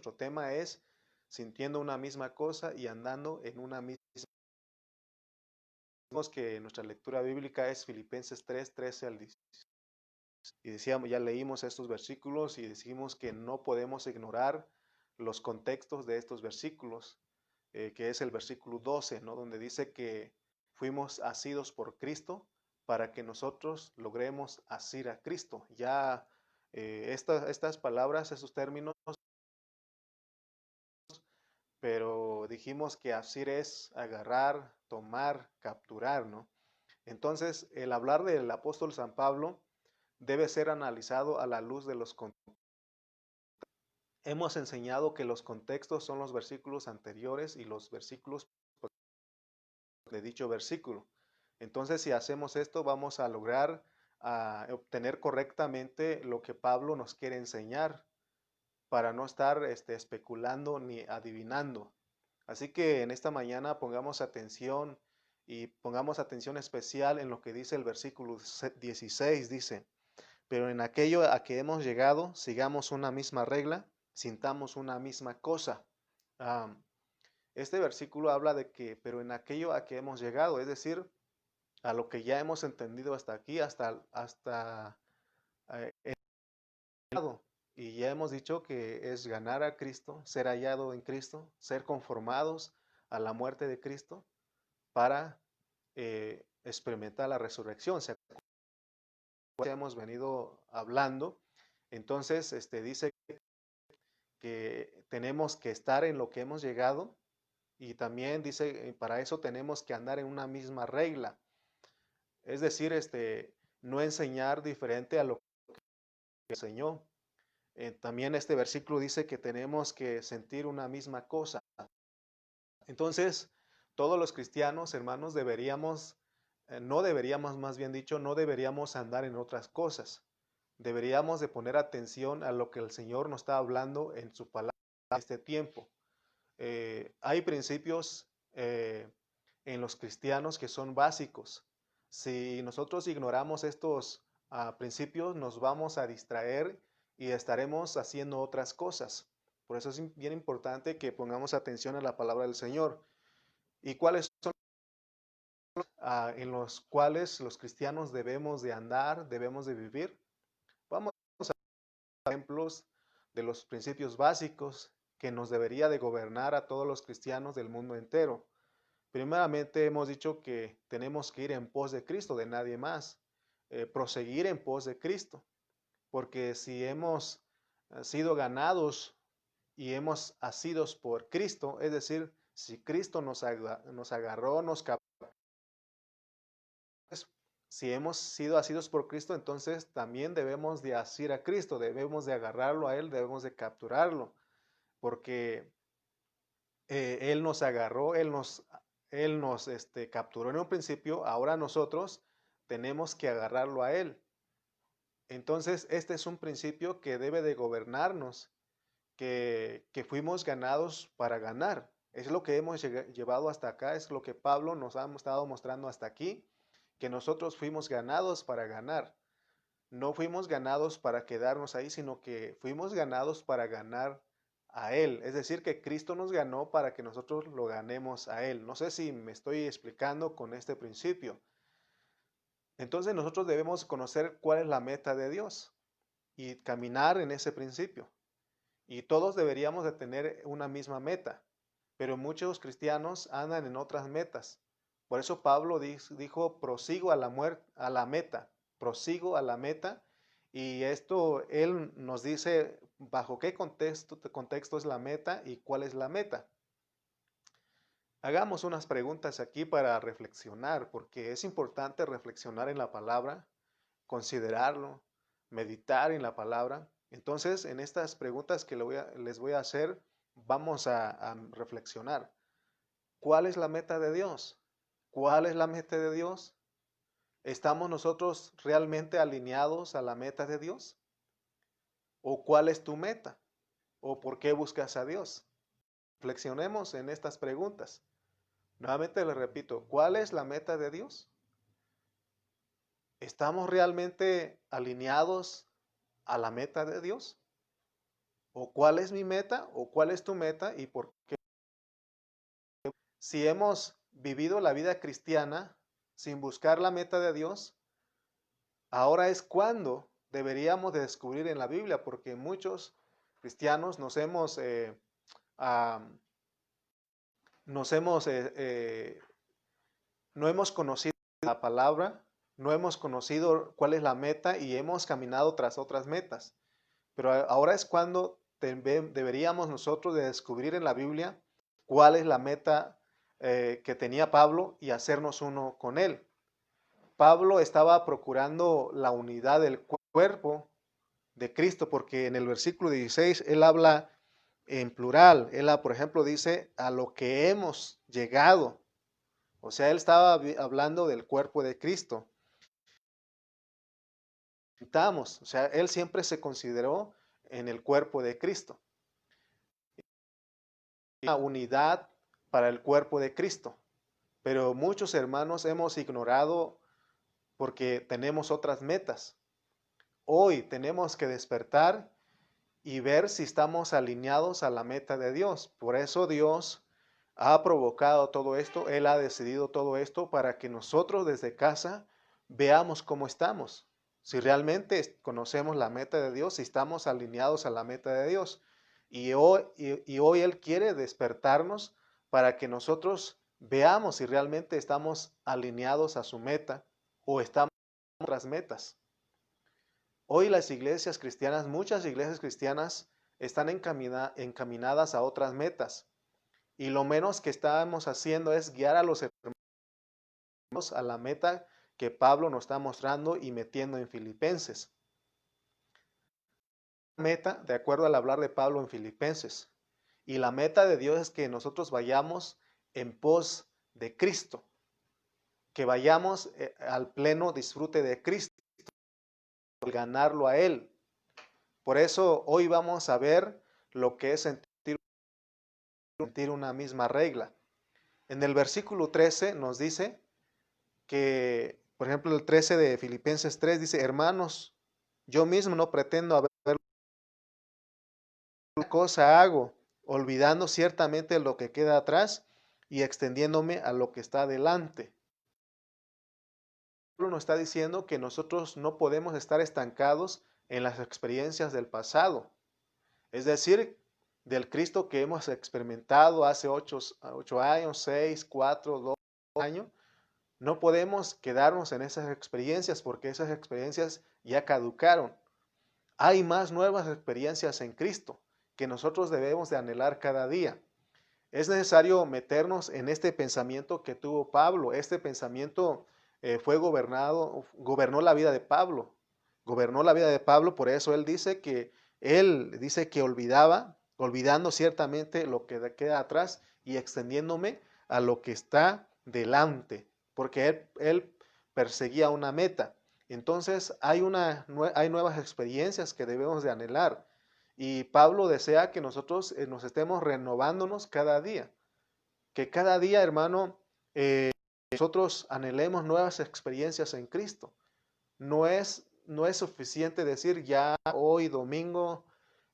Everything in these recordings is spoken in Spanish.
nuestro tema es sintiendo una misma cosa y andando en una misma. Vemos que nuestra lectura bíblica es Filipenses 3, 13 al 16. Y decíamos, ya leímos estos versículos y decimos que no podemos ignorar los contextos de estos versículos, que es el versículo 12, ¿no? Donde dice que fuimos asidos por Cristo para que nosotros logremos asir a Cristo. Ya estas palabras, esos términos, pero dijimos que asir es agarrar, tomar, capturar, ¿no? Entonces, el hablar del apóstol San Pablo debe ser analizado a la luz de los contextos. Hemos enseñado que los contextos son los versículos anteriores y los versículos de dicho versículo. Entonces, si hacemos esto, vamos a lograr obtener correctamente lo que Pablo nos quiere enseñar para no estar especulando ni adivinando. Así que en esta mañana pongamos atención y pongamos atención especial en lo que dice el versículo 16. Dice, pero en aquello a que hemos llegado, sigamos una misma regla, sintamos una misma cosa. Este versículo habla de que, pero en aquello a que hemos llegado, es decir, a lo que ya hemos entendido hasta aquí, hasta el lado. Y ya hemos dicho que es ganar a Cristo, ser hallado en Cristo, ser conformados a la muerte de Cristo para experimentar la resurrección. ¿Se acuerdan? Hemos venido hablando. Entonces, dice que tenemos que estar en lo que hemos llegado y también dice, para eso tenemos que andar en una misma regla. Es decir, no enseñar diferente a lo que enseñó. También este versículo dice que tenemos que sentir una misma cosa. Entonces, todos los cristianos, hermanos, no deberíamos, más bien dicho, no deberíamos andar en otras cosas. Deberíamos de poner atención a lo que el Señor nos está hablando en su palabra en este tiempo. Hay principios en los cristianos que son básicos. Si nosotros ignoramos estos principios, nos vamos a distraer y estaremos haciendo otras cosas. Por eso es bien importante que pongamos atención a la palabra del Señor. ¿Y cuáles son en los cuales los cristianos debemos de andar, debemos de vivir? Vamos a ejemplos de los principios básicos que nos debería de gobernar a todos los cristianos del mundo entero. Primeramente hemos dicho que tenemos que ir en pos de Cristo, de nadie más, proseguir en pos de Cristo, porque si hemos sido ganados y hemos asidos por Cristo, es decir, si Cristo nos agarró, nos capturó, si hemos sido asidos por Cristo, entonces también debemos de asir a Cristo, debemos de agarrarlo a Él, debemos de capturarlo, porque Él nos agarró, Él nos capturó en un principio, ahora nosotros tenemos que agarrarlo a Él. Entonces, este es un principio que debe de gobernarnos, que fuimos ganados para ganar. Es lo que hemos llevado hasta acá, es lo que Pablo nos ha estado mostrando hasta aquí, que nosotros fuimos ganados para ganar. No fuimos ganados para quedarnos ahí, sino que fuimos ganados para ganar a Él. Es decir, que Cristo nos ganó para que nosotros lo ganemos a Él. No sé si me estoy explicando con este principio. Entonces nosotros debemos conocer cuál es la meta de Dios y caminar en ese principio. Y todos deberíamos de tener una misma meta, pero muchos cristianos andan en otras metas. Por eso Pablo dijo, prosigo a la meta, prosigo a la meta. Y esto él nos dice bajo qué contexto es la meta y cuál es la meta. Hagamos unas preguntas aquí para reflexionar, porque es importante reflexionar en la palabra, considerarlo, meditar en la palabra. Entonces, en estas preguntas que les voy a hacer, vamos a reflexionar. ¿Cuál es la meta de Dios? ¿Cuál es la meta de Dios? ¿Estamos nosotros realmente alineados a la meta de Dios? ¿O cuál es tu meta? ¿O por qué buscas a Dios? Reflexionemos en estas preguntas. Nuevamente les repito, ¿cuál es la meta de Dios? ¿Estamos realmente alineados a la meta de Dios? o cuál es mi meta o cuál es tu meta y por qué. Si hemos vivido la vida cristiana sin buscar la meta de Dios, ahora es cuando deberíamos de descubrir en la Biblia, porque muchos cristianos ah, nos hemos no hemos conocido la palabra, no hemos conocido cuál es la meta y hemos caminado tras otras metas. Pero ahora es cuando deberíamos nosotros de descubrir en la Biblia cuál es la meta que tenía Pablo y hacernos uno con él. Pablo estaba procurando la unidad del cuerpo de Cristo, porque en el versículo 16 él habla en plural. Él, por ejemplo, dice a lo que hemos llegado. O sea, él estaba hablando del cuerpo de Cristo. O sea, él siempre se consideró en el cuerpo de Cristo. Una unidad para el cuerpo de Cristo. Pero muchos hermanos hemos ignorado porque tenemos otras metas. Hoy tenemos que despertar y ver si estamos alineados a la meta de Dios. Por eso Dios ha provocado todo esto, Él ha decidido todo esto para que nosotros desde casa veamos cómo estamos. Si realmente conocemos la meta de Dios, si estamos alineados a la meta de Dios. Y hoy Él quiere despertarnos para que nosotros veamos si realmente estamos alineados a su meta o estamos en otras metas. Hoy las iglesias cristianas, muchas iglesias cristianas están encaminadas a otras metas. Y lo menos que estamos haciendo es guiar a los hermanos a la meta que Pablo nos está mostrando y metiendo en Filipenses. Meta, de acuerdo al hablar de Pablo en Filipenses. Y la meta de Dios es que nosotros vayamos en pos de Cristo. Que vayamos al pleno disfrute de Cristo. Ganarlo a Él. Por eso hoy vamos a ver lo que es sentir una misma regla. En el versículo 13 nos dice que, por ejemplo, el 13 de Filipenses 3 dice, hermanos, yo mismo no pretendo haber cosa hago, olvidando ciertamente lo que queda atrás y extendiéndome a lo que está delante. Pablo nos está diciendo que nosotros no podemos estar estancados en las experiencias del pasado. Es decir, del Cristo que hemos experimentado hace 8 años, 6, 4, 2 años. No podemos quedarnos en esas experiencias porque esas experiencias ya caducaron. Hay más nuevas experiencias en Cristo que nosotros debemos de anhelar cada día. Es necesario meternos en este pensamiento que tuvo Pablo. Este pensamiento gobernó la vida de Pablo. Gobernó la vida de Pablo, por eso él dice que olvidando ciertamente lo que queda atrás y extendiéndome a lo que está delante, porque él perseguía una meta. Entonces hay nuevas experiencias que debemos de anhelar. Y Pablo desea que nosotros nos estemos renovándonos cada día. Que cada día, hermano, nosotros anhelemos nuevas experiencias en Cristo. No es suficiente decir ya hoy domingo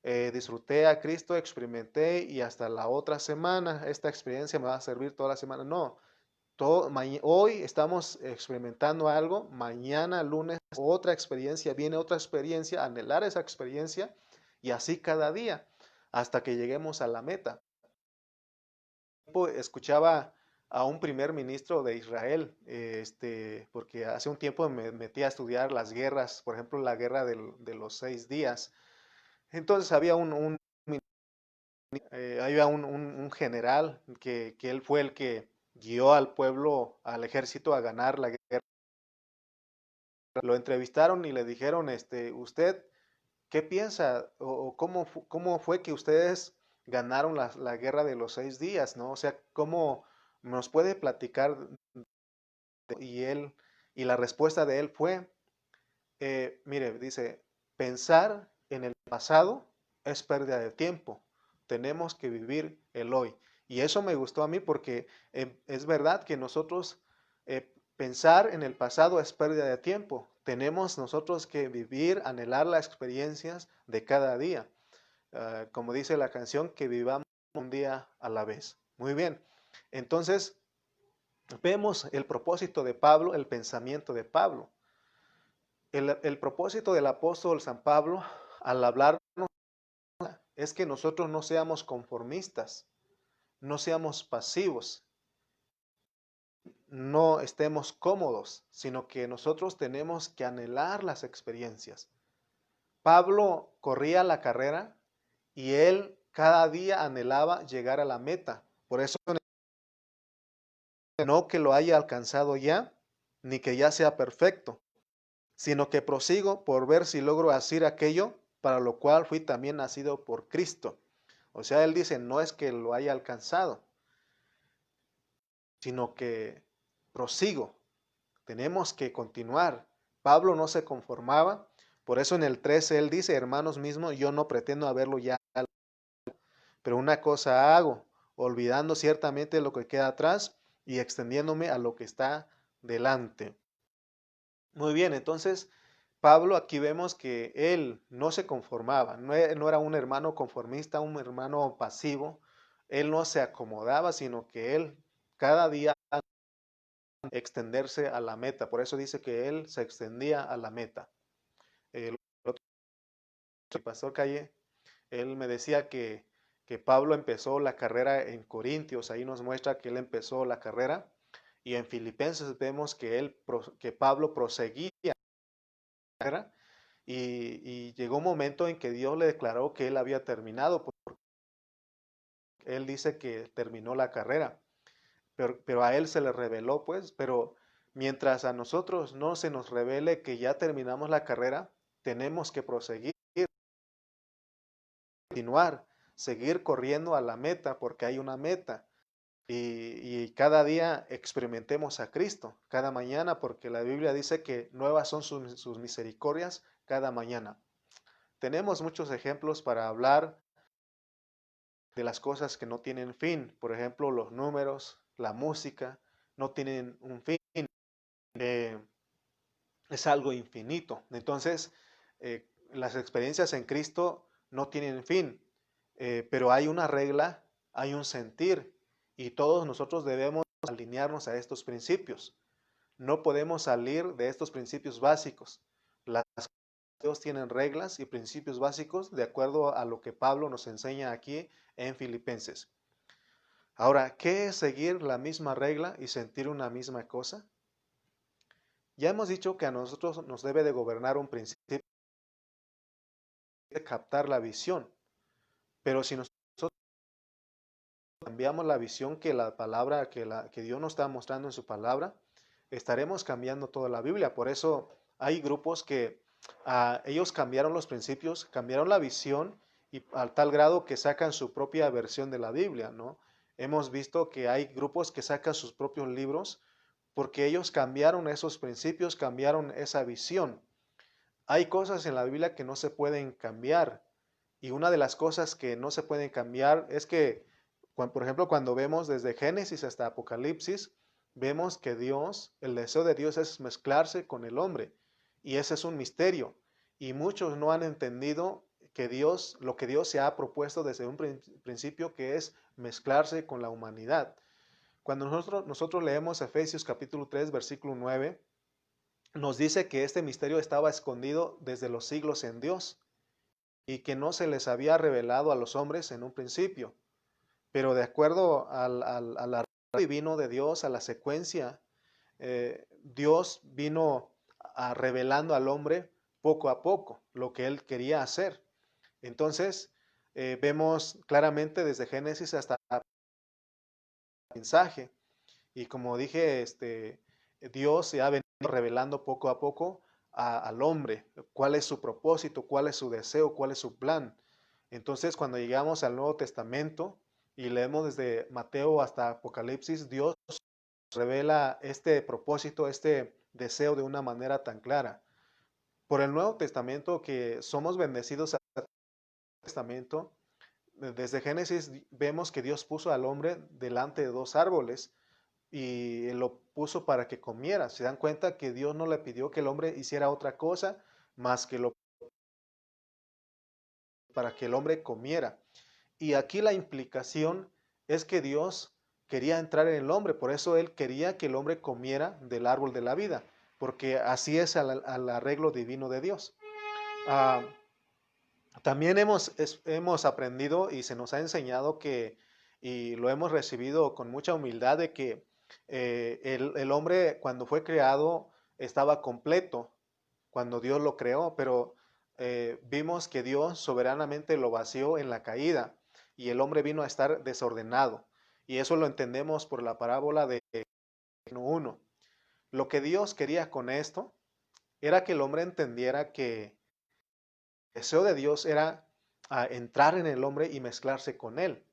disfruté a Cristo, experimenté y hasta la otra semana esta experiencia me va a servir toda la semana. No, hoy estamos experimentando algo, mañana, lunes, otra experiencia, viene otra experiencia, anhelar esa experiencia y así cada día hasta que lleguemos a la meta. Escuchaba a un primer ministro de Israel, porque hace un tiempo me metí a estudiar las guerras, por ejemplo, la guerra de los 6 días. Entonces había un general que él fue el que guió al pueblo, al ejército a ganar la guerra. Lo entrevistaron y le dijeron, ¿usted qué piensa o cómo fue que ustedes ganaron la guerra de los 6 días, ¿no? O sea, ¿cómo nos puede platicar? Y la respuesta de él fue, mire, dice, pensar en el pasado es pérdida de tiempo. Tenemos que vivir el hoy. Y eso me gustó a mí porque es verdad que nosotros pensar en el pasado es pérdida de tiempo. Tenemos nosotros que vivir, anhelar las experiencias de cada día. como dice la canción, que vivamos un día a la vez. Muy bien. Entonces, vemos el propósito de Pablo, el pensamiento de Pablo. El propósito del apóstol San Pablo al hablarnos es que nosotros no seamos conformistas, no seamos pasivos, no estemos cómodos, sino que nosotros tenemos que anhelar las experiencias. Pablo corría la carrera y él cada día anhelaba llegar a la meta. Por eso no que lo haya alcanzado ya, ni que ya sea perfecto, sino que prosigo por ver si logro hacer aquello para lo cual fui también nacido por Cristo. O sea, él dice, no es que lo haya alcanzado, sino que prosigo. Tenemos que continuar. Pablo no se conformaba, por eso en el 13 él dice, hermanos mismos, yo no pretendo haberlo ya, pero una cosa hago, olvidando ciertamente lo que queda atrás y extendiéndome a lo que está delante. Muy bien, entonces Pablo aquí vemos que él no se conformaba, no era un hermano conformista, un hermano pasivo, él no se acomodaba, sino que él cada día extenderse a la meta. Por eso dice que él se extendía a la meta. El otro, el pastor Calle, él me decía que Pablo empezó la carrera en Corintios, ahí nos muestra que él empezó la carrera, y en Filipenses vemos que Pablo proseguía la carrera, y llegó un momento en que Dios le declaró que él había terminado, porque él dice que terminó la carrera. Pero a él se le reveló, pues, pero mientras a nosotros no se nos revele que ya terminamos la carrera, tenemos que proseguir, continuar, seguir corriendo a la meta, porque hay una meta. Y cada día experimentemos a Cristo, cada mañana, porque la Biblia dice que nuevas son sus misericordias cada mañana. Tenemos muchos ejemplos para hablar de las cosas que no tienen fin. Por ejemplo, los números, la música, no tienen un fin. Eh, es algo infinito. Entonces, las experiencias en Cristo no tienen fin, pero hay una regla, hay un sentir, y todos nosotros debemos alinearnos a estos principios. No podemos salir de estos principios básicos. Las Dios tienen reglas y principios básicos de acuerdo a lo que Pablo nos enseña aquí en Filipenses. Ahora, ¿qué es seguir la misma regla y sentir una misma cosa? Ya hemos dicho que a nosotros nos debe de gobernar un principio de captar la visión, pero si nosotros cambiamos la visión que la palabra, que Dios nos está mostrando en su palabra, estaremos cambiando toda la Biblia. Por eso hay grupos que ellos cambiaron los principios, cambiaron la visión y al tal grado que sacan su propia versión de la Biblia, ¿no? Hemos visto que hay grupos que sacan sus propios libros porque ellos cambiaron esos principios, cambiaron esa visión. Hay cosas en la Biblia que no se pueden cambiar. Y una de las cosas que no se pueden cambiar es que, por ejemplo, cuando vemos desde Génesis hasta Apocalipsis, vemos que Dios, el deseo de Dios es mezclarse con el hombre. Y ese es un misterio. Y muchos no han entendido que Dios, lo que Dios se ha propuesto desde un principio, que es mezclarse con la humanidad. Cuando nosotros leemos Efesios capítulo 3, versículo 9, nos dice que este misterio estaba escondido desde los siglos en Dios y que no se les había revelado a los hombres en un principio. Pero de acuerdo al arreglo divino de Dios, a la secuencia, Dios vino revelando al hombre poco a poco lo que él quería hacer. Entonces, vemos claramente desde Génesis hasta el mensaje. Y como dije, Dios se ha venido revelando poco a poco al hombre cuál es su propósito, cuál es su deseo, cuál es su plan. Entonces, cuando llegamos al Nuevo Testamento y leemos desde Mateo hasta Apocalipsis, Dios revela este propósito, este deseo de una manera tan clara. Por el Nuevo Testamento que somos bendecidos al Nuevo Testamento, desde Génesis vemos que Dios puso al hombre delante de dos árboles y lo puso para que comiera. Se dan cuenta que Dios no le pidió que el hombre hiciera otra cosa más que lo para que el hombre comiera. Y aquí la implicación es que Dios quería entrar en el hombre, por eso Él quería que el hombre comiera del árbol de la vida, porque así es al arreglo divino de Dios. Ah, también hemos aprendido y se nos ha enseñado que, y lo hemos recibido con mucha humildad, de que el hombre cuando fue creado estaba completo, cuando Dios lo creó, pero vimos que Dios soberanamente lo vació en la caída y el hombre vino a estar desordenado. Y eso lo entendemos por la parábola de 1. Lo que Dios quería con esto era que el hombre entendiera que el deseo de Dios era entrar en el hombre y mezclarse con él.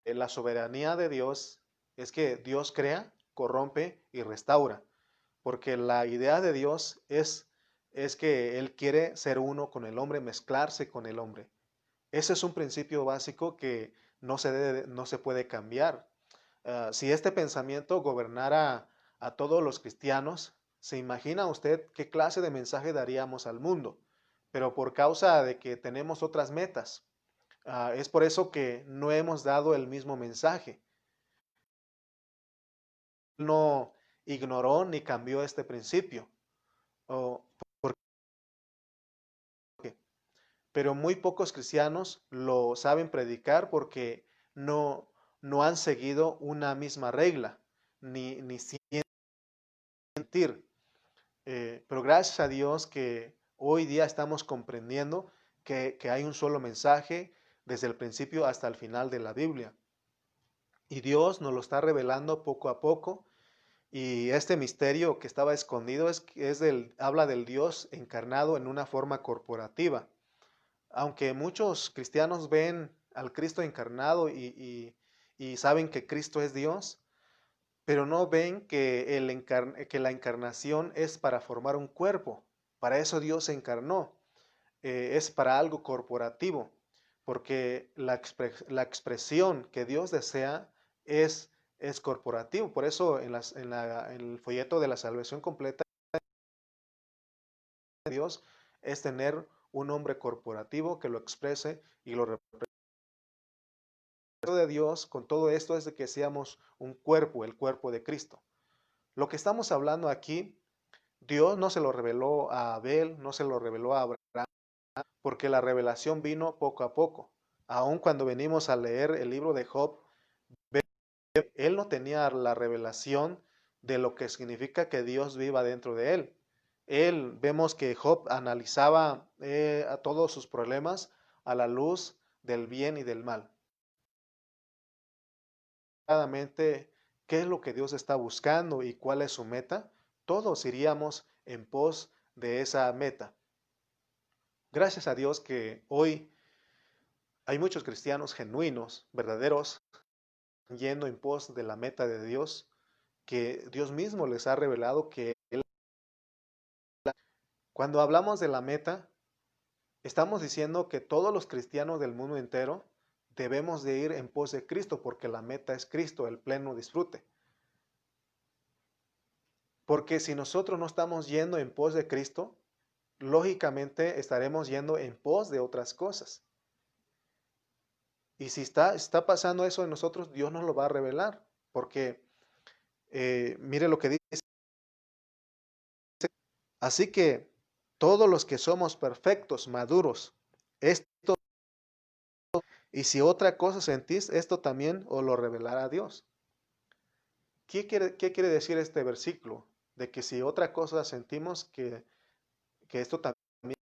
La soberanía de Dios es que Dios crea, corrompe y restaura, porque la idea de Dios es que Él quiere ser uno con el hombre, mezclarse con el hombre. Ese es un principio básico que no se puede cambiar. Si este pensamiento gobernara a todos los cristianos, ¿se imagina usted qué clase de mensaje daríamos al mundo? Pero por causa de que tenemos otras metas, es por eso que no hemos dado el mismo mensaje. No ignoró ni cambió este principio. Oh, ¿por qué? Pero muy pocos cristianos lo saben predicar porque no, no han seguido una misma regla, ni sentir. Pero gracias a Dios que hoy día estamos comprendiendo que hay un solo mensaje desde el principio hasta el final de la Biblia. Y Dios nos lo está revelando poco a poco. Y este misterio que estaba escondido habla del Dios encarnado en una forma corporativa. Aunque muchos cristianos ven al Cristo encarnado y saben que Cristo es Dios, pero no ven que la encarnación es para formar un cuerpo. Para eso Dios se encarnó. Es para algo corporativo, porque la expresión que Dios desea es, es corporativo. Por eso en el folleto de la salvación completa de Dios es tener un hombre corporativo que lo exprese y lo represente de Dios con todo esto es de que seamos un cuerpo, el cuerpo de Cristo. Lo que estamos hablando aquí, Dios no se lo reveló a Abel, no se lo reveló a Abraham, porque la revelación vino poco a poco. Aun cuando venimos a leer el libro de Job, él no tenía la revelación de lo que significa que Dios viva dentro de él. Vemos que Job analizaba a todos sus problemas a la luz del bien y del mal. ¿Qué es lo que Dios está buscando y cuál es su meta? Todos iríamos en pos de esa meta. Gracias a Dios que hoy hay muchos cristianos genuinos, verdaderos, yendo en pos de la meta de Dios, que Dios mismo les ha revelado que Él. Cuando hablamos de la meta, estamos diciendo que todos los cristianos del mundo entero debemos de ir en pos de Cristo, porque la meta es Cristo, el pleno disfrute. Porque si nosotros no estamos yendo en pos de Cristo, lógicamente estaremos yendo en pos de otras cosas. Y si está pasando eso en nosotros, Dios nos lo va a revelar. Porque mire lo que dice. Así que todos los que somos perfectos, maduros, esto, y si otra cosa sentís, esto también os lo revelará Dios. ¿Qué quiere decir este versículo? De que si otra cosa sentimos, que esto también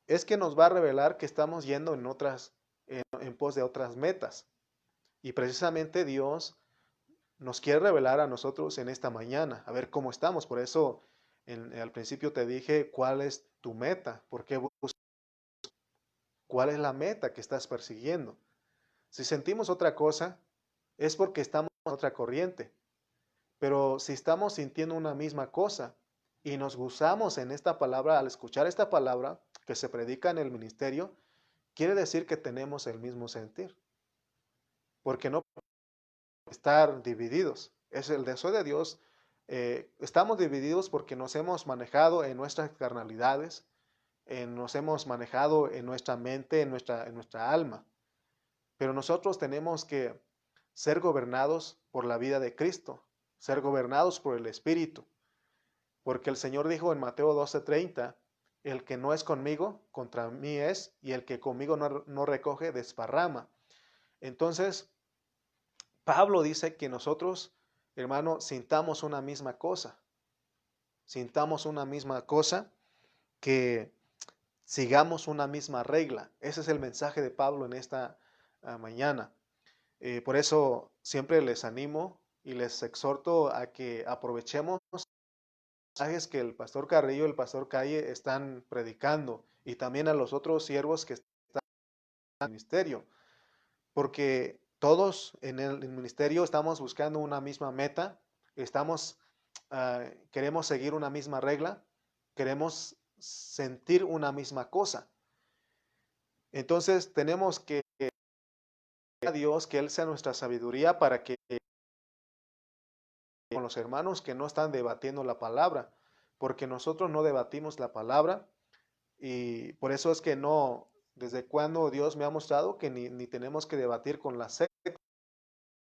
es que nos va a revelar que estamos yendo en pos de otras metas. Y precisamente Dios nos quiere revelar a nosotros en esta mañana, a ver cómo estamos. Por eso al principio te dije cuál es tu meta, cuál es la meta que estás persiguiendo. Si sentimos otra cosa, es porque estamos en otra corriente. Pero si estamos sintiendo una misma cosa y nos gozamos en esta palabra, al escuchar esta palabra que se predica en el ministerio, quiere decir que tenemos el mismo sentir. Porque no podemos estar divididos. Es el deseo de Dios Estamos divididos porque nos hemos manejado en nuestras carnalidades, nos hemos manejado en nuestra mente, en nuestra alma. Pero nosotros tenemos que ser gobernados por la vida de Cristo, ser gobernados por el Espíritu. Porque el Señor dijo en Mateo 12:30, el que no es conmigo, contra mí es, y el que conmigo no recoge, desparrama. Entonces, Pablo dice que nosotros, hermano, sintamos una misma cosa, que sigamos una misma regla. Ese es el mensaje de Pablo en esta mañana. Por eso siempre les animo y les exhorto a que aprovechemos los mensajes que el pastor Carrillo y el pastor Calle están predicando, y también a los otros siervos que están en el ministerio, porque todos en el ministerio estamos buscando una misma meta, queremos seguir una misma regla, queremos sentir una misma cosa. Entonces tenemos que a Dios que Él sea nuestra sabiduría para que con los hermanos que no están debatiendo la palabra, porque nosotros no debatimos la palabra, y por eso es que no, desde cuando Dios me ha mostrado que ni tenemos que debatir con la secta,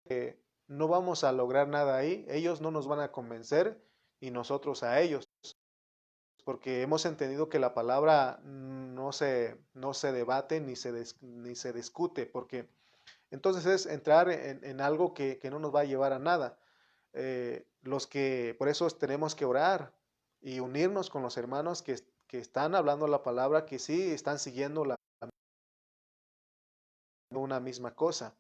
que no vamos a lograr nada ahí, ellos no nos van a convencer y nosotros a ellos, porque hemos entendido que la palabra no se debate ni se discute, porque entonces es entrar en algo que no nos va a llevar a nada. Por eso tenemos que orar y unirnos con los hermanos que están hablando la palabra, que sí están siguiendo una misma cosa.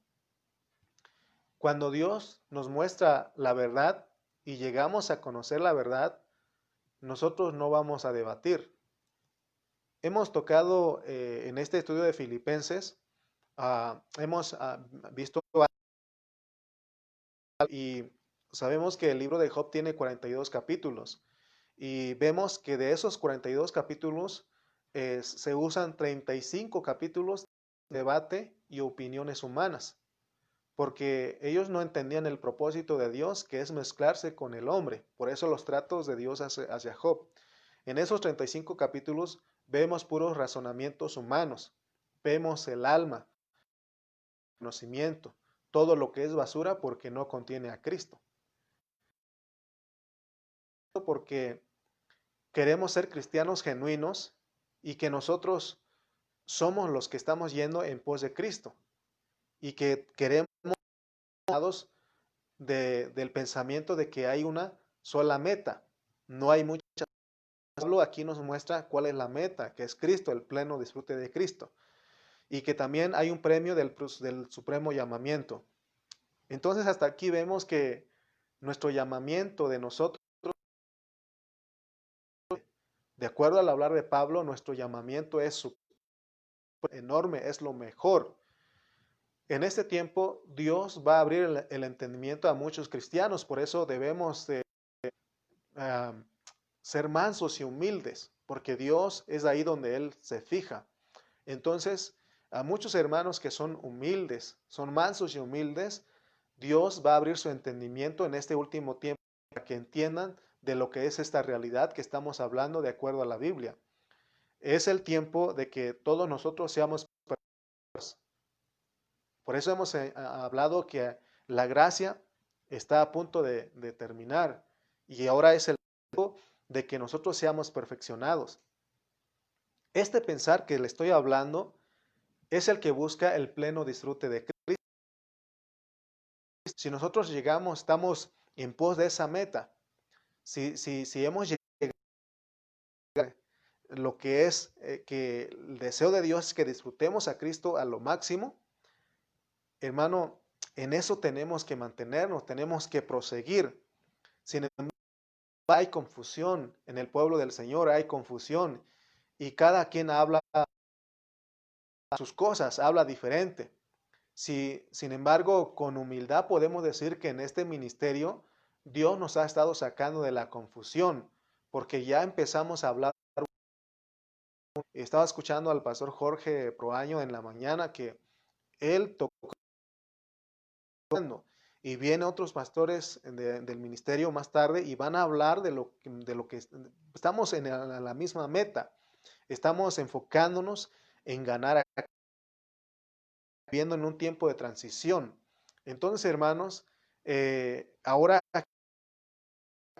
Cuando Dios nos muestra la verdad y llegamos a conocer la verdad, nosotros no vamos a debatir. Hemos tocado en este estudio de Filipenses, hemos visto y sabemos que el libro de Job tiene 42 capítulos, y vemos que de esos 42 capítulos se usan 35 capítulos de debate y opiniones humanas, porque ellos no entendían el propósito de Dios, que es mezclarse con el hombre. Por eso los tratos de Dios hacia Job. En esos 35 capítulos vemos puros razonamientos humanos, vemos el alma, conocimiento, todo lo que es basura porque no contiene a Cristo. Porque queremos ser cristianos genuinos y que nosotros somos los que estamos yendo en pos de Cristo, y que queremos del pensamiento de que hay una sola meta. No hay muchas. Pablo aquí nos muestra cuál es la meta, que es Cristo, el pleno disfrute de Cristo, y que también hay un premio del supremo llamamiento. Entonces hasta aquí vemos que nuestro llamamiento de nosotros, de acuerdo al hablar de Pablo, nuestro llamamiento es enorme, es lo mejor. En este tiempo Dios va a abrir el entendimiento a muchos cristianos, por eso debemos ser mansos y humildes, porque Dios es ahí donde Él se fija. Entonces, a muchos hermanos que son humildes, son mansos y humildes, Dios va a abrir su entendimiento en este último tiempo para que entiendan de lo que es esta realidad que estamos hablando de acuerdo a la Biblia. Es el tiempo de que todos nosotros seamos perfectos. Por eso hemos hablado que la gracia está a punto de terminar, y ahora es el tiempo de que nosotros seamos perfeccionados. Este pensar que le estoy hablando es el que busca el pleno disfrute de Cristo. Si nosotros llegamos, estamos en pos de esa meta, si hemos llegado a lo que es que el deseo de Dios es que disfrutemos a Cristo a lo máximo, hermano, en eso tenemos que mantenernos, tenemos que proseguir. Sin embargo, hay confusión en el pueblo del Señor, hay confusión, y cada quien habla sus cosas, habla diferente. Sin embargo, con humildad podemos decir que en este ministerio Dios nos ha estado sacando de la confusión, porque ya empezamos a hablar. Estaba escuchando al pastor Jorge Proaño en la mañana que él tocó y vienen otros pastores del ministerio más tarde y van a hablar de lo que estamos en la misma meta. Estamos enfocándonos en ganar, viendo en un tiempo de transición. Entonces, hermanos, ahora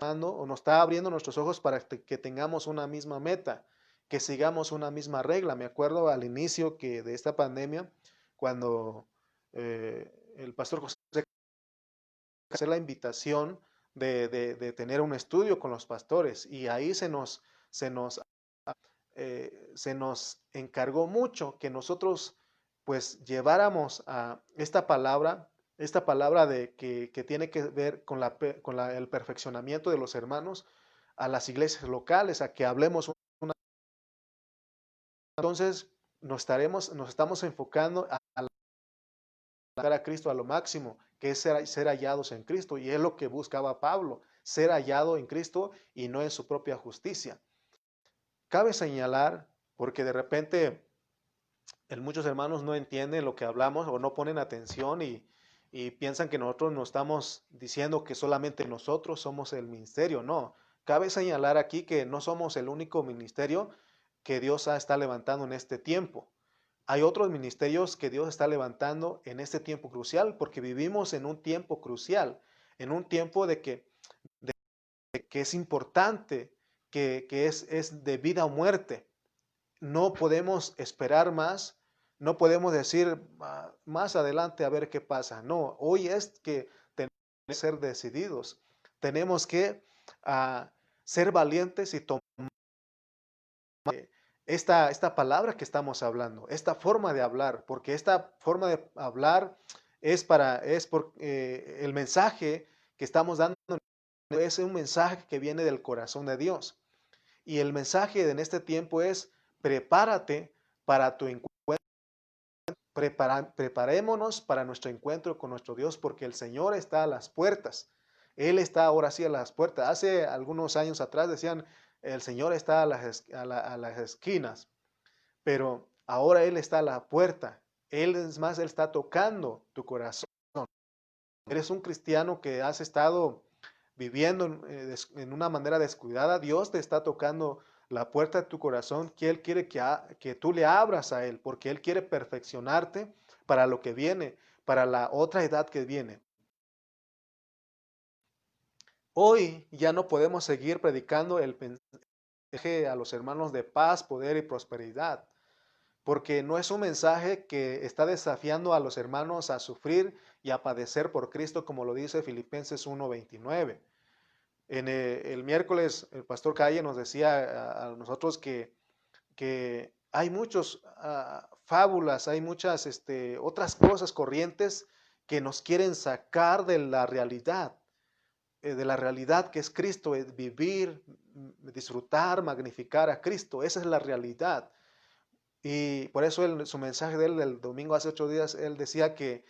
o nos está abriendo nuestros ojos para que tengamos una misma meta, que sigamos una misma regla. Me acuerdo al inicio de esta pandemia, cuando el pastor José hacer la invitación de tener un estudio con los pastores y ahí se nos, se nos encargó mucho que nosotros pues lleváramos a esta palabra que tiene que ver con, el perfeccionamiento de los hermanos a las iglesias locales, a que hablemos una. Entonces nos estamos enfocando a Cristo a lo máximo, que es ser hallados en Cristo, y es lo que buscaba Pablo, ser hallado en Cristo y no en su propia justicia. Cabe señalar, porque de repente muchos hermanos no entienden lo que hablamos o no ponen atención y piensan que nosotros no estamos diciendo que solamente nosotros somos el ministerio. No, cabe señalar aquí que no somos el único ministerio que Dios está levantando en este tiempo. Hay otros ministerios que Dios está levantando en este tiempo crucial, porque vivimos en un tiempo crucial, en un tiempo que es importante, que es de vida o muerte. No podemos esperar más, no podemos decir más adelante a ver qué pasa. No, hoy es que tenemos que ser decididos, tenemos que ser valientes y tomar esta palabra que estamos hablando, esta forma de hablar, porque esta forma de hablar es por el mensaje que estamos dando, es un mensaje que viene del corazón de Dios. Y el mensaje en este tiempo es: prepárate para tu encuentro. Preparémonos para nuestro encuentro con nuestro Dios, porque el Señor está a las puertas. Él está ahora sí a las puertas. Hace algunos años atrás decían, el Señor está a las esquinas, pero ahora Él está a la puerta. Él, es más, Él está tocando tu corazón. Eres un cristiano que has estado viviendo en una manera descuidada. Dios te está tocando la puerta de tu corazón, que Él quiere que tú le abras a Él, porque Él quiere perfeccionarte para lo que viene, para la otra edad que viene. Hoy ya no podemos seguir predicando el mensaje a los hermanos de paz, poder y prosperidad, porque no es un mensaje que está desafiando a los hermanos a sufrir y a padecer por Cristo, como lo dice Filipenses 1:29. En el miércoles, el pastor Calle nos decía a nosotros que hay muchas fábulas, hay muchas otras cosas corrientes que nos quieren sacar de la realidad que es Cristo, es vivir, disfrutar, magnificar a Cristo. Esa es la realidad. Y por eso su mensaje de él del domingo hace 8 días, él decía que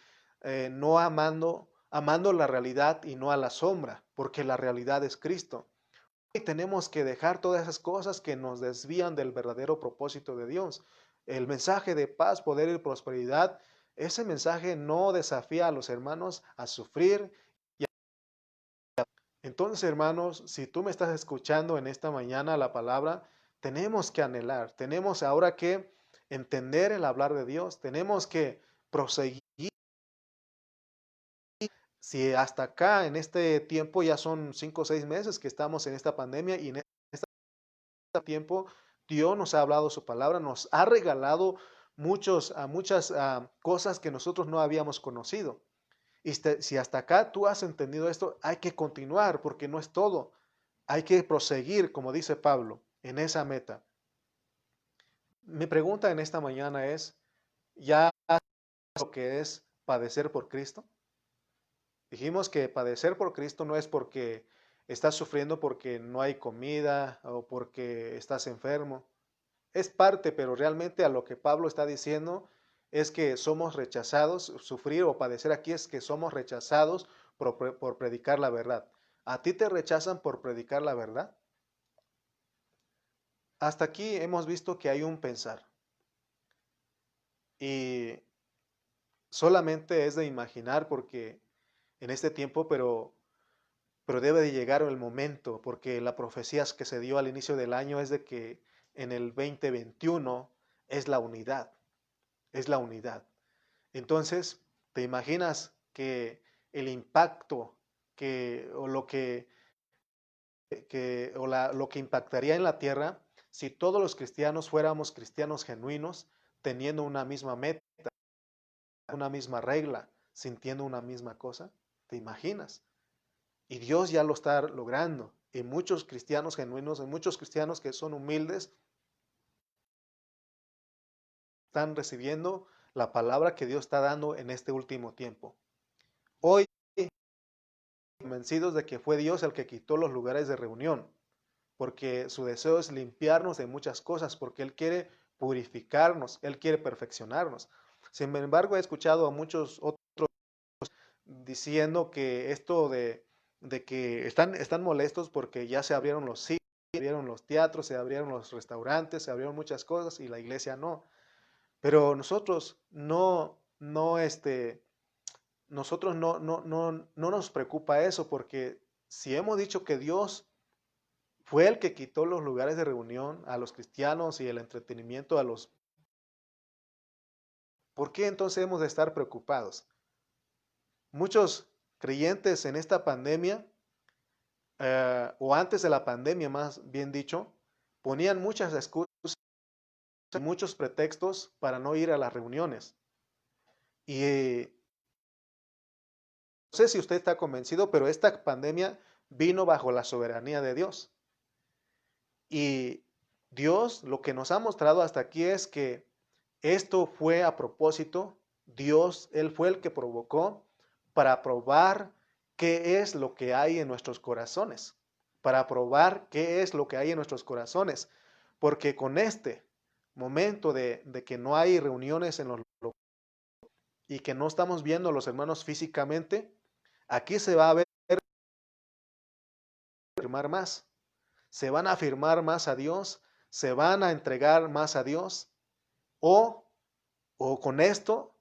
no amando la realidad y no a la sombra, porque la realidad es Cristo. Y tenemos que dejar todas esas cosas que nos desvían del verdadero propósito de Dios. El mensaje de paz, poder y prosperidad, ese mensaje no desafía a los hermanos a sufrir. Entonces, hermanos, si tú me estás escuchando en esta mañana la palabra, tenemos que anhelar, tenemos ahora que entender el hablar de Dios, tenemos que proseguir. Si hasta acá en este tiempo ya son 5 o 6 meses que estamos en esta pandemia y en este tiempo Dios nos ha hablado su palabra, nos ha regalado muchas cosas que nosotros no habíamos conocido. Y si hasta acá tú has entendido esto, hay que continuar porque no es todo. Hay que proseguir, como dice Pablo, en esa meta. Mi pregunta en esta mañana es, ¿ya sabes lo que es padecer por Cristo? Dijimos que padecer por Cristo no es porque estás sufriendo porque no hay comida o porque estás enfermo. Es parte, pero realmente a lo que Pablo está diciendo es que somos rechazados. Sufrir o padecer aquí es que somos rechazados por predicar la verdad. ¿A ti te rechazan por predicar la verdad? Hasta aquí hemos visto que hay un pensar y solamente es de imaginar porque en este tiempo, pero debe de llegar el momento, porque la profecía que se dio al inicio del año es de que en el 2021 es la unidad, es la unidad. Entonces, ¿te imaginas que el impacto o lo que impactaría en la tierra si todos los cristianos fuéramos cristianos genuinos, teniendo una misma meta, una misma regla, sintiendo una misma cosa? ¿Te imaginas? Y Dios ya lo está logrando. Y muchos cristianos genuinos, y muchos cristianos que son humildes, están recibiendo la palabra que Dios está dando en este último tiempo. Hoy, convencidos de que fue Dios el que quitó los lugares de reunión, porque su deseo es limpiarnos de muchas cosas, porque Él quiere purificarnos, Él quiere perfeccionarnos. Sin embargo, he escuchado a muchos otros diciendo que esto de que están molestos porque ya se abrieron los cines, se abrieron los teatros, se abrieron los restaurantes, se abrieron muchas cosas y la iglesia no. Pero nosotros no nos preocupa eso, porque si hemos dicho que Dios fue el que quitó los lugares de reunión a los cristianos y el entretenimiento a los... ¿Por qué entonces hemos de estar preocupados? Muchos creyentes en esta pandemia, o antes de la pandemia más bien dicho, ponían muchas excusas, muchos pretextos para no ir a las reuniones. Y no sé si usted está convencido, pero esta pandemia vino bajo la soberanía de Dios. Y Dios lo que nos ha mostrado hasta aquí es que esto fue a propósito. Dios, Él fue el que provocó para probar qué es lo que hay en nuestros corazones. Para probar qué es lo que hay en nuestros corazones. Porque con este momento de que no hay reuniones en los y que no estamos viendo a los hermanos físicamente, aquí se va a ver afirmar más. Se van a afirmar más a Dios, se van a entregar más a Dios, o, o con esto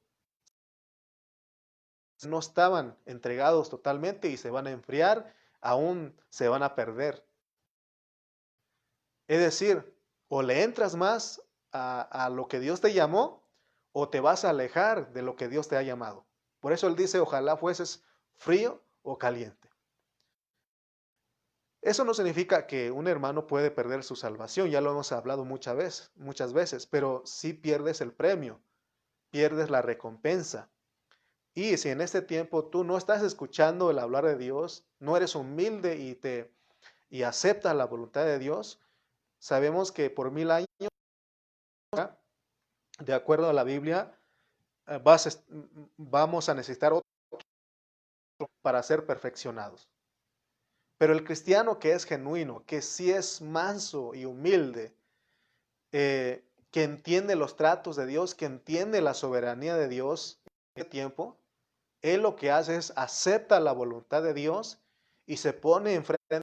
no estaban entregados totalmente y se van a enfriar, aún se van a perder. Es decir, o le entras más a lo que Dios te llamó, o te vas a alejar de lo que Dios te ha llamado. Por eso Él dice, ojalá fueses frío o caliente. Eso no significa que un hermano puede perder su salvación, ya lo hemos hablado muchas veces, pero sí pierdes el premio, pierdes la recompensa. Y si en este tiempo tú no estás escuchando el hablar de Dios, no eres humilde y aceptas la voluntad de Dios, sabemos que por 1000 años, de acuerdo a la Biblia, vamos a necesitar otro para ser perfeccionados. Pero el cristiano que es genuino, que sí es manso y humilde, que entiende los tratos de Dios, que entiende la soberanía de Dios en este tiempo, él lo que hace es acepta la voluntad de Dios y se pone enfrente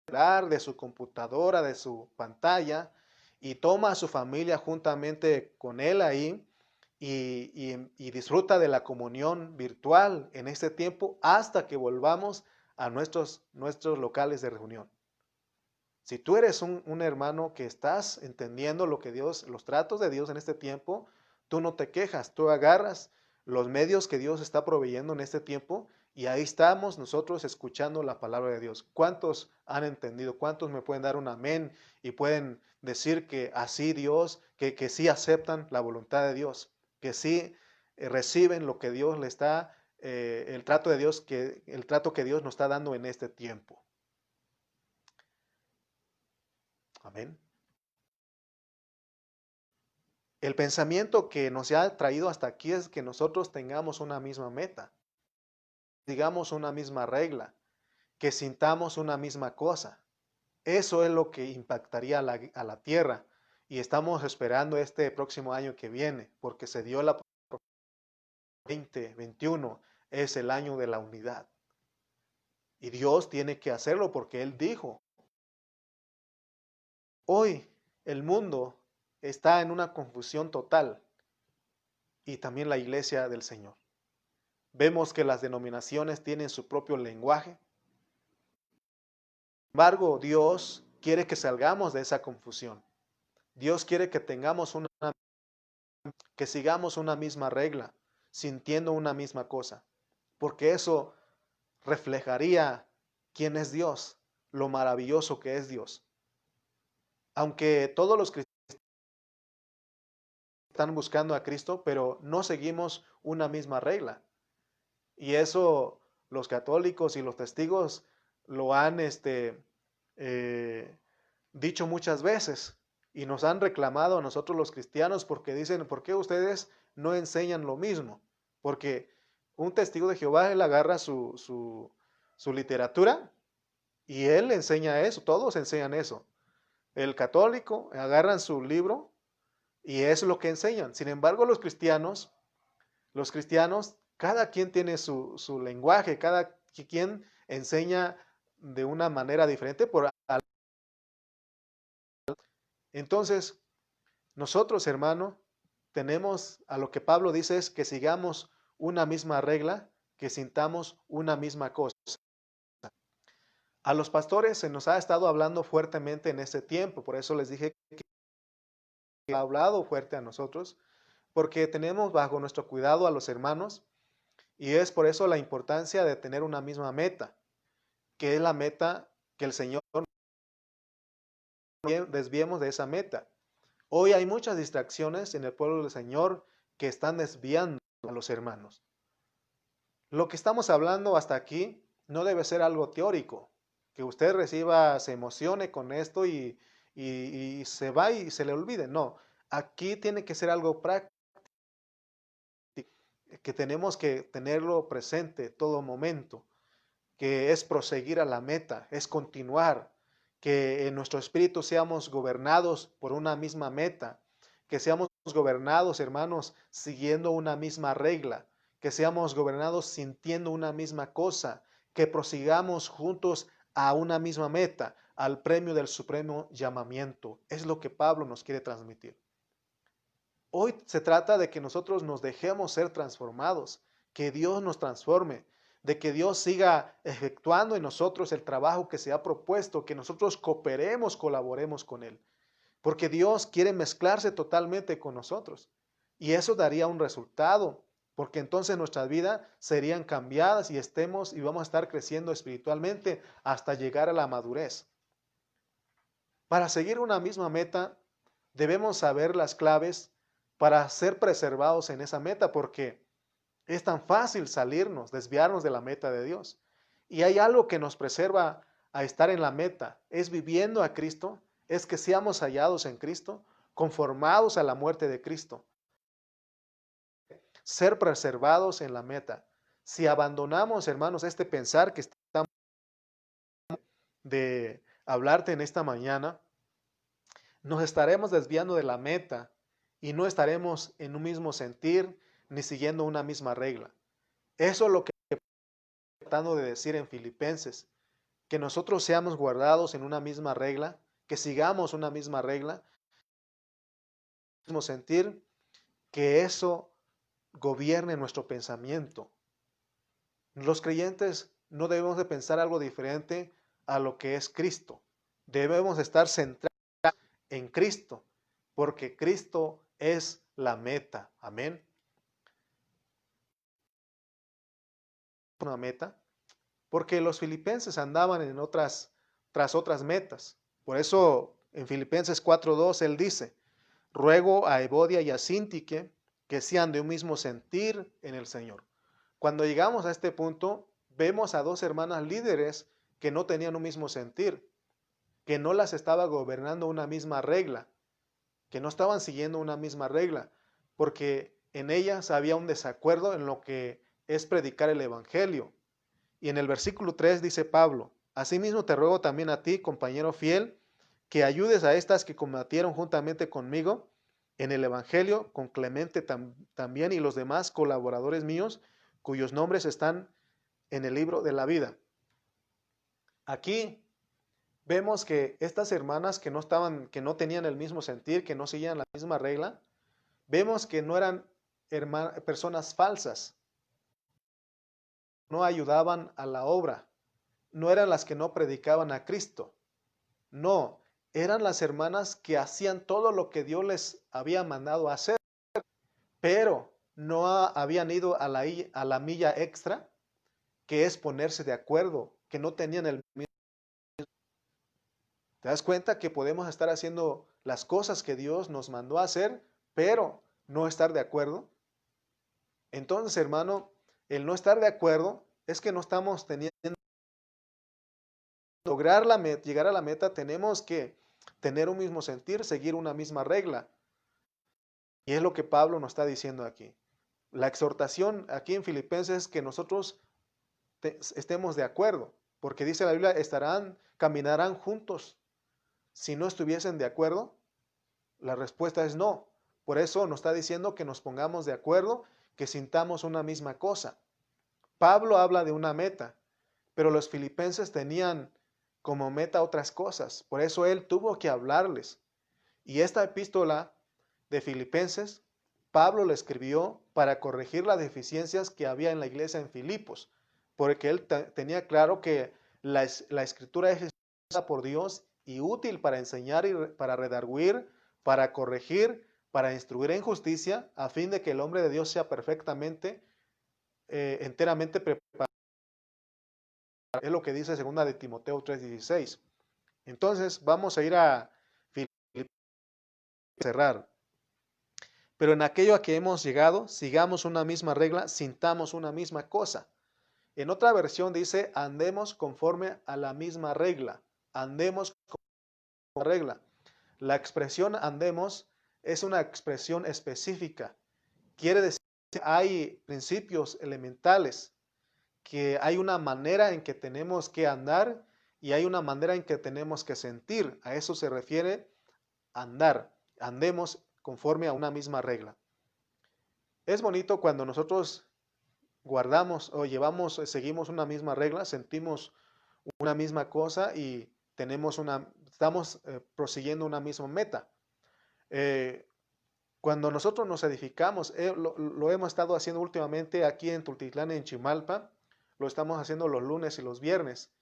de su computadora, de su pantalla, y toma a su familia juntamente con él ahí y disfruta de la comunión virtual en este tiempo hasta que volvamos a nuestros locales de reunión. Si tú eres un hermano que estás entendiendo lo que Dios, los tratos de Dios en este tiempo, tú no te quejas, tú agarras los medios que Dios está proveyendo en este tiempo y ahí estamos nosotros escuchando la palabra de Dios. ¿Cuántos han entendido? ¿Cuántos me pueden dar un amén y pueden decir que así Dios, que sí aceptan la voluntad de Dios, que sí reciben lo que Dios le está, el trato de Dios, el trato que Dios nos está dando en este tiempo? Amén. El pensamiento que nos ha traído hasta aquí es que nosotros tengamos una misma meta, digamos una misma regla, que sintamos una misma cosa. Eso es lo que impactaría a la tierra. Y estamos esperando este próximo año que viene, porque se dio la 2021, es el año de la unidad. Y Dios tiene que hacerlo porque Él dijo, hoy el mundo está en una confusión total y también la iglesia del Señor. Vemos que las denominaciones tienen su propio lenguaje. Sin embargo, Dios quiere que salgamos de esa confusión. Dios quiere que que sigamos una misma regla, sintiendo una misma cosa, porque eso reflejaría quién es Dios, lo maravilloso que es Dios. Aunque todos los cristianos están buscando a Cristo, pero no seguimos una misma regla. Y eso los católicos y los testigos lo han dicho muchas veces y nos han reclamado a nosotros los cristianos porque dicen, ¿por qué ustedes no enseñan lo mismo? Porque un testigo de Jehová, él agarra su literatura y él enseña eso, todos enseñan eso. El católico agarran su libro y es lo que enseñan. Sin embargo, los cristianos, cada quien tiene su lenguaje, cada quien enseña de una manera diferente. Entonces, nosotros, hermano, tenemos a lo que Pablo dice es que sigamos una misma regla, que sintamos una misma cosa. A los pastores se nos ha estado hablando fuertemente en este tiempo, por eso les dije que ha hablado fuerte a nosotros, porque tenemos bajo nuestro cuidado a los hermanos y es por eso la importancia de tener una misma meta, que es la meta que el Señor desviemos de esa meta. Hoy hay muchas distracciones en el pueblo del Señor que están desviando a los hermanos. Lo que estamos hablando hasta aquí no debe ser algo teórico, que usted reciba, se emocione con esto y se va y se le olvide. No, aquí tiene que ser algo práctico, que tenemos que tenerlo presente todo momento, que es proseguir a la meta, es continuar, que en nuestro espíritu seamos gobernados por una misma meta, que seamos gobernados, hermanos, siguiendo una misma regla, que seamos gobernados sintiendo una misma cosa, que prosigamos juntos a una misma meta, al premio del supremo llamamiento. Es lo que Pablo nos quiere transmitir. Hoy se trata de que nosotros nos dejemos ser transformados, que Dios nos transforme, de que Dios siga efectuando en nosotros el trabajo que se ha propuesto, que nosotros cooperemos, colaboremos con Él. Porque Dios quiere mezclarse totalmente con nosotros. Y eso daría un resultado, porque entonces nuestras vidas serían cambiadas y vamos a estar creciendo espiritualmente hasta llegar a la madurez. Para seguir una misma meta, debemos saber las claves para ser preservados en esa meta, porque es tan fácil salirnos, desviarnos de la meta de Dios. Y hay algo que nos preserva a estar en la meta, es viviendo a Cristo, es que seamos hallados en Cristo, conformados a la muerte de Cristo. Ser preservados en la meta. Si abandonamos, hermanos, este pensar que estamos de hablarte en esta mañana, nos estaremos desviando de la meta y no estaremos en un mismo sentir ni siguiendo una misma regla. Eso es lo que estoy tratando de decir en Filipenses, que nosotros seamos guardados en una misma regla, que sigamos una misma regla, un mismo sentir, que eso gobierne nuestro pensamiento. Los creyentes no debemos de pensar algo diferente a lo que es Cristo. Debemos estar centrados en Cristo, porque Cristo es la meta. Amén. Una meta, porque los filipenses andaban tras otras metas. Por eso en Filipenses 4:2 él dice, ruego a Evodia y a Síntique que sean de un mismo sentir en el Señor. Cuando llegamos a este punto, vemos a dos hermanas líderes que no tenían un mismo sentir, que no las estaba gobernando una misma regla, que no estaban siguiendo una misma regla, porque en ellas había un desacuerdo en lo que es predicar el Evangelio. Y en el versículo 3 dice Pablo, asimismo te ruego también a ti, compañero fiel, que ayudes a estas que combatieron juntamente conmigo en el Evangelio, con Clemente también y los demás colaboradores míos, cuyos nombres están en el libro de la vida. Aquí vemos que estas hermanas que no tenían el mismo sentir, que no seguían la misma regla, vemos que no eran personas falsas, no ayudaban a la obra, no eran las que no predicaban a Cristo, no, eran las hermanas que hacían todo lo que Dios les había mandado hacer, pero no habían ido a la milla extra, que es ponerse de acuerdo, que no tenían el mismo. ¿Te das cuenta que podemos estar haciendo las cosas que Dios nos mandó a hacer, pero no estar de acuerdo? Entonces, hermano, el no estar de acuerdo es que no estamos teniendo, lograr llegar a la meta, tenemos que tener un mismo sentir, seguir una misma regla. Y es lo que Pablo nos está diciendo aquí. La exhortación aquí en Filipenses es que nosotros estemos de acuerdo, porque dice la Biblia, caminarán juntos. Si no estuviesen de acuerdo, la respuesta es no. Por eso nos está diciendo que nos pongamos de acuerdo, que sintamos una misma cosa. Pablo habla de una meta, pero los filipenses tenían como meta otras cosas. Por eso él tuvo que hablarles. Y esta epístola de Filipenses, Pablo la escribió para corregir las deficiencias que había en la iglesia en Filipos, porque él tenía claro que la escritura es escrita por Dios y útil para enseñar y para redarguir, para corregir, para instruir en justicia, a fin de que el hombre de Dios sea perfectamente, enteramente preparado. Es lo que dice 2 de Timoteo 3:16. Entonces vamos a ir a Filipenses cerrar. Pero en aquello a que hemos llegado, sigamos una misma regla, sintamos una misma cosa. En otra versión dice, andemos conforme a la misma regla. Andemos conforme a la regla. La expresión andemos es una expresión específica. Quiere decir que hay principios elementales, que hay una manera en que tenemos que andar y hay una manera en que tenemos que sentir. A eso se refiere andar. Andemos conforme a una misma regla. Es bonito cuando nosotros guardamos o seguimos una misma regla, sentimos una misma cosa y estamos prosiguiendo una misma meta. Cuando nosotros nos edificamos, lo hemos estado haciendo últimamente aquí en Tultitlán, en Chimalpa, lo estamos haciendo los lunes y los viernes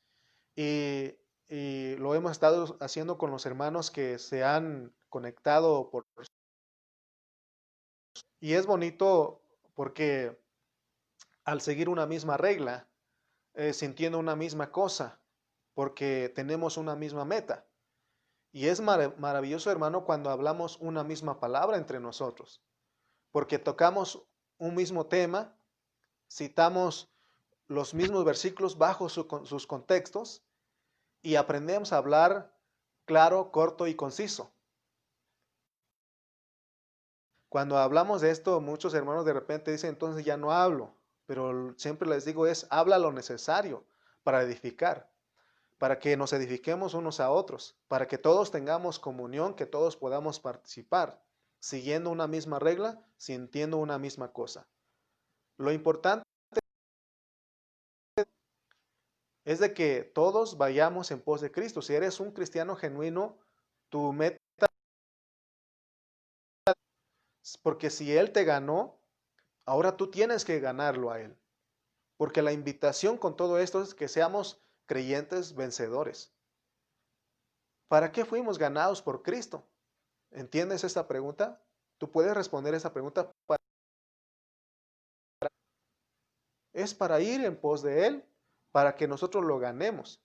y lo hemos estado haciendo con los hermanos que se han conectado y es bonito porque al seguir una misma regla, sintiendo una misma cosa, porque tenemos una misma meta. Y es maravilloso, hermano, cuando hablamos una misma palabra entre nosotros, porque tocamos un mismo tema, citamos los mismos versículos bajo sus contextos y aprendemos a hablar claro, corto y conciso. Cuando hablamos de esto, muchos hermanos de repente dicen, entonces ya no hablo, pero siempre les digo habla lo necesario para edificar, para que nos edifiquemos unos a otros, para que todos tengamos comunión, que todos podamos participar, siguiendo una misma regla, sintiendo una misma cosa. Lo importante es de que todos vayamos en pos de Cristo. Si eres un cristiano genuino, tu meta, porque si Él te ganó, ahora tú tienes que ganarlo a Él. Porque la invitación con todo esto es que seamos creyentes vencedores. ¿Para qué fuimos ganados por Cristo? ¿Entiendes esta pregunta? Tú puedes responder esa pregunta. Es para ir en pos de Él, para que nosotros lo ganemos.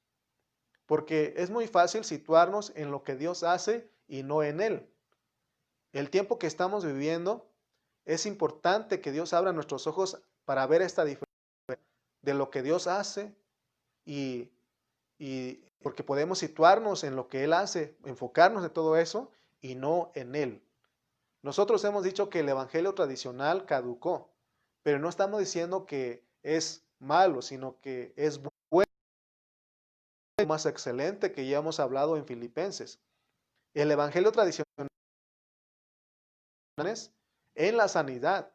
Porque es muy fácil situarnos en lo que Dios hace y no en Él. El tiempo que estamos viviendo, es importante que Dios abra nuestros ojos para ver esta diferencia de lo que Dios hace y porque podemos situarnos en lo que Él hace, enfocarnos en todo eso y no en Él. Nosotros hemos dicho que el evangelio tradicional caducó, pero no estamos diciendo que es malo, sino que es bueno, más excelente que ya hemos hablado en Filipenses. El evangelio tradicional es en la sanidad,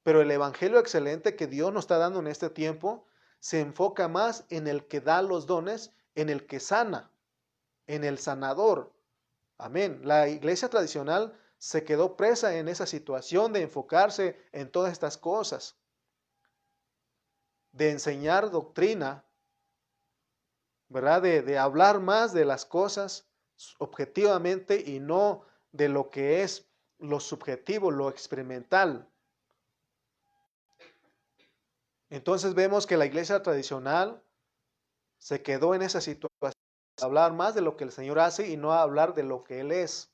pero el evangelio excelente que Dios nos está dando en este tiempo se enfoca más en el que da los dones, en el que sana, en el sanador. Amén. La iglesia tradicional se quedó presa en esa situación de enfocarse en todas estas cosas. de enseñar doctrina, ¿verdad? De hablar más de las cosas objetivamente y no de lo que es lo subjetivo, lo experimental. Entonces vemos que la iglesia tradicional se quedó en esa situación, hablar más de lo que el Señor hace y no hablar de lo que Él es.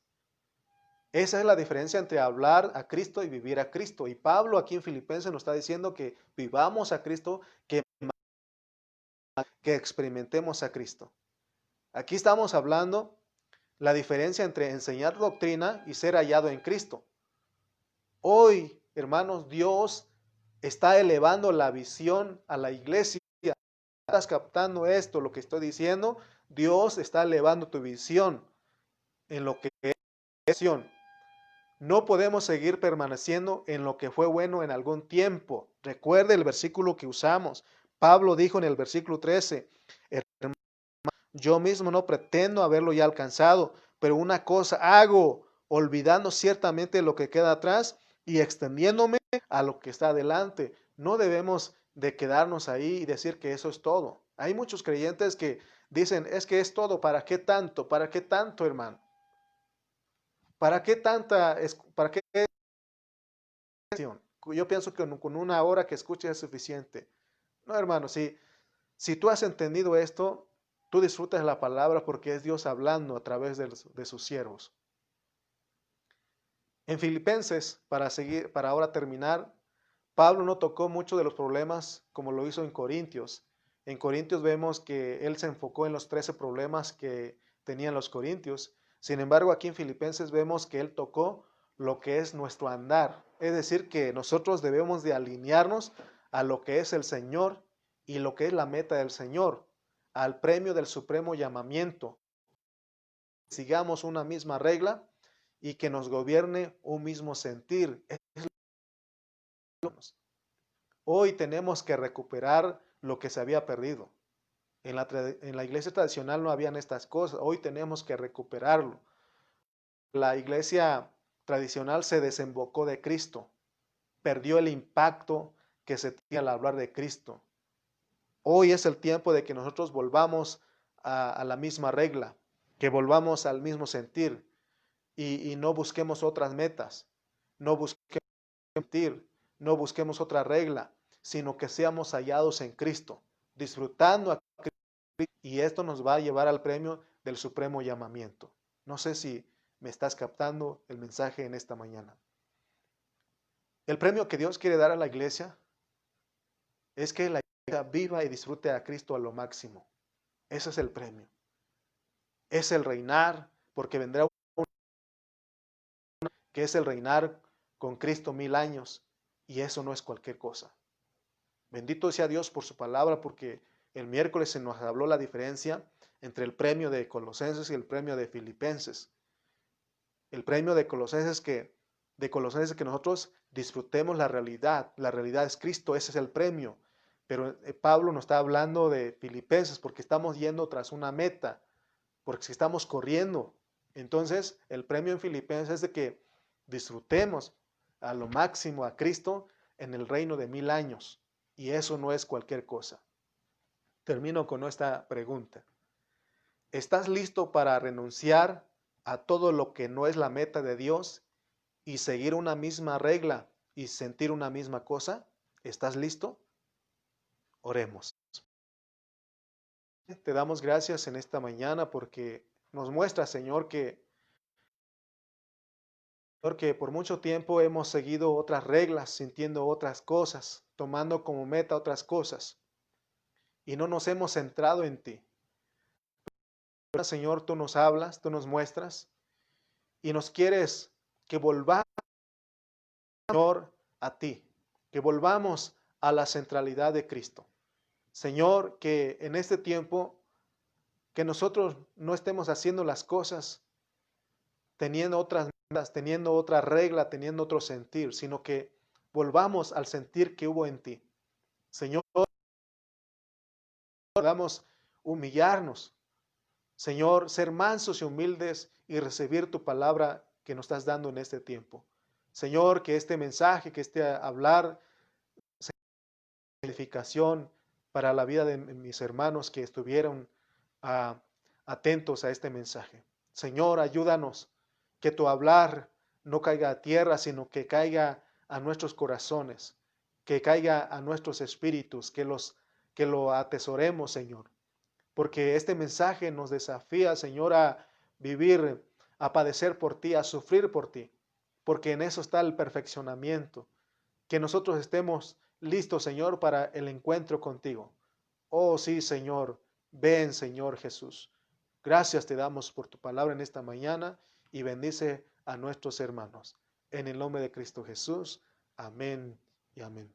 Esa es la diferencia entre hablar a Cristo y vivir a Cristo. Y Pablo aquí en Filipenses nos está diciendo que vivamos a Cristo, que experimentemos a Cristo. Aquí estamos hablando la diferencia entre enseñar doctrina y ser hallado en Cristo. Hoy, hermanos, Dios está elevando la visión a la iglesia. ¿Estás captando esto, lo que estoy diciendo? Dios está elevando tu visión en lo que es visión. No podemos seguir permaneciendo en lo que fue bueno en algún tiempo. Recuerde el versículo que usamos. Pablo dijo en el versículo 13, yo mismo no pretendo haberlo ya alcanzado, pero una cosa hago, olvidando ciertamente lo que queda atrás y extendiéndome a lo que está adelante. No debemos de quedarnos ahí y decir que eso es todo. Hay muchos creyentes que dicen, es que es todo, ¿para qué tanto? ¿Para qué tanto, hermano? ¿Para qué tanta, para qué? Yo pienso que con una hora que escuches es suficiente. No, hermano, si tú has entendido esto, tú disfrutas la palabra porque es Dios hablando a través de sus siervos. En Filipenses, para ahora terminar, Pablo no tocó mucho de los problemas como lo hizo en Corintios. En Corintios vemos que él se enfocó en los 13 problemas que tenían los corintios. Sin embargo, aquí en Filipenses vemos que él tocó lo que es nuestro andar. Es decir, que nosotros debemos de alinearnos a lo que es el Señor y lo que es la meta del Señor, al premio del supremo llamamiento. Sigamos una misma regla y que nos gobierne un mismo sentir. Hoy tenemos que recuperar lo que se había perdido. En la iglesia tradicional no habían estas cosas. Hoy tenemos que recuperarlo. La iglesia tradicional se desembocó de Cristo. Perdió el impacto que se tenía al hablar de Cristo. Hoy es el tiempo de que nosotros volvamos a la misma regla, que volvamos al mismo sentir y no busquemos otras metas, no busquemos mentir, no busquemos otra regla, sino que seamos hallados en Cristo, disfrutando a Cristo, y esto nos va a llevar al premio del supremo llamamiento. No sé si me estás captando el mensaje en esta mañana. El premio que Dios quiere dar a la iglesia es que la iglesia viva y disfrute a Cristo a lo máximo. Ese es el premio. Es el reinar, porque vendrá uno que es el reinar con Cristo 1000 años, y eso no es cualquier cosa. Bendito sea Dios por su palabra, porque el miércoles se nos habló la diferencia entre el premio de Colosenses y el premio de Filipenses. El premio de Colosenses que nosotros disfrutemos la realidad. La realidad es Cristo, ese es el premio. Pero Pablo nos está hablando de Filipenses porque estamos yendo tras una meta, porque si estamos corriendo. Entonces, el premio en Filipenses es de que disfrutemos a lo máximo a Cristo en el reino de 1000 años. Y eso no es cualquier cosa. Termino con esta pregunta. ¿Estás listo para renunciar a todo lo que no es la meta de Dios y seguir una misma regla y sentir una misma cosa? ¿Estás listo? Oremos. Te damos gracias en esta mañana porque nos muestra, Señor, que por mucho tiempo hemos seguido otras reglas, sintiendo otras cosas, tomando como meta otras cosas y no nos hemos centrado en ti. Señor, tú nos hablas, tú nos muestras y nos quieres que volvamos, Señor, a ti, que volvamos a la centralidad de Cristo. Señor, que en este tiempo, que nosotros no estemos haciendo las cosas teniendo otras metas, teniendo otra regla, teniendo otro sentir, sino que volvamos al sentir que hubo en ti. Señor, podamos humillarnos, Señor, ser mansos y humildes y recibir tu palabra que nos estás dando en este tiempo. Señor, que este mensaje, que este hablar edificación para la vida de mis hermanos que estuvieron atentos a este mensaje. Señor, ayúdanos que tu hablar no caiga a tierra, sino que caiga a nuestros corazones, que caiga a nuestros espíritus, que lo atesoremos, Señor. Porque este mensaje nos desafía, Señor, a vivir, a padecer por ti, a sufrir por ti. Porque en eso está el perfeccionamiento. Que nosotros estemos listos, Señor, para el encuentro contigo. Oh, sí, Señor. Ven, Señor Jesús. Gracias te damos por tu palabra en esta mañana y bendice a nuestros hermanos. En el nombre de Cristo Jesús. Amén y amén.